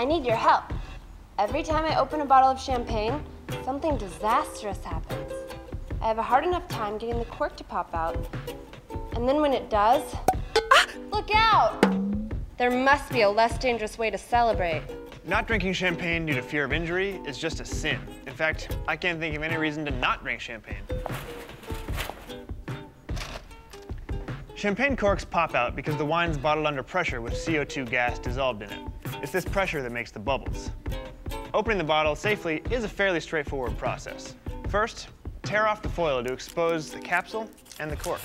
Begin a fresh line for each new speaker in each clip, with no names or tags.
I need your help. Every time I open a bottle of champagne, something disastrous happens. I have a hard enough time getting the cork to pop out. And then when it does, look out! There must be a less dangerous way to celebrate.
Not drinking champagne due to fear of injury is just a sin. In fact, I can't think of any reason to not drink champagne. Champagne corks pop out because the wine's bottled under pressure with CO2 gas dissolved in it. It's this pressure that makes the bubbles. Opening the bottle safely is a fairly straightforward process. First, tear off the foil to expose the capsule and the cork.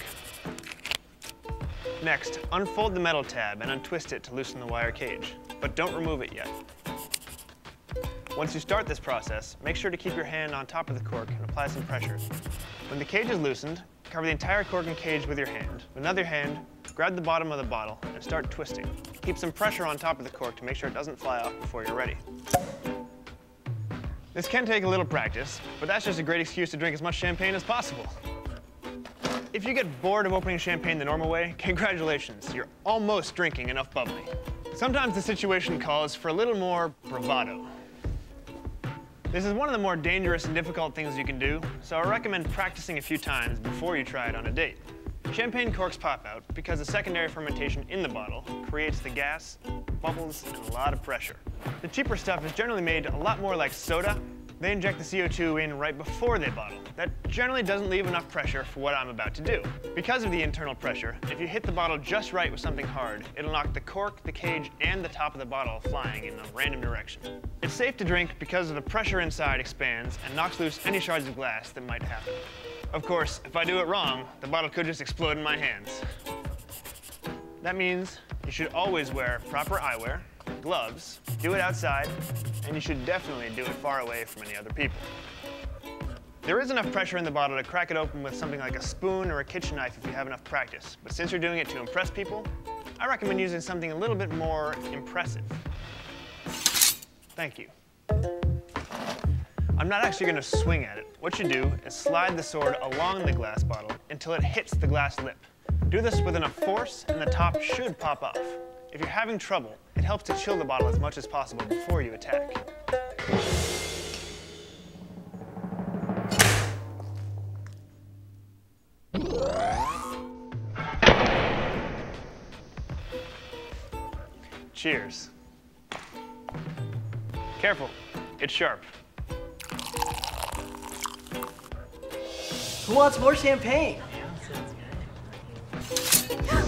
Next, unfold the metal tab and untwist it to loosen the wire cage, but don't remove it yet. Once you start this process, make sure to keep your hand on top of the cork and apply some pressure. When the cage is loosened, cover the entire cork and cage with your hand. With another hand, grab the bottom of the bottle and start twisting. Keep some pressure on top of the cork to make sure it doesn't fly off before you're ready. This can take a little practice, but that's just a great excuse to drink as much champagne as possible. If you get bored of opening champagne the normal way, congratulations, you're almost drinking enough bubbly. Sometimes the situation calls for a little more bravado. This is one of the more dangerous and difficult things you can do, so I recommend practicing a few times before you try it on a date. Champagne corks pop out because the secondary fermentation in the bottle creates the gas, bubbles, and a lot of pressure. The cheaper stuff is generally made a lot more like soda. They inject the CO2 in right before they bottle. That generally doesn't leave enough pressure for what I'm about to do. Because of the internal pressure, if you hit the bottle just right with something hard, it'll knock the cork, the cage, and the top of the bottle flying in a random direction. It's safe to drink because of the pressure inside expands and knocks loose any shards of glass that might happen. Of course, if I do it wrong, the bottle could just explode in my hands. That means you should always wear proper eyewear, gloves, do it outside, and you should definitely do it far away from any other people. There is enough pressure in the bottle to crack it open with something like a spoon or a kitchen knife if you have enough practice. But since you're doing it to impress people, I recommend using something a little bit more impressive. Thank you. I'm not actually going to swing at it. What you do is slide the sword along the glass bottle until it hits the glass lip. Do this with enough force and the top should pop off. If you're having trouble, it helps to chill the bottle as much as possible before you attack. Cheers. Careful, it's sharp.
Who wants more champagne?
Sounds good.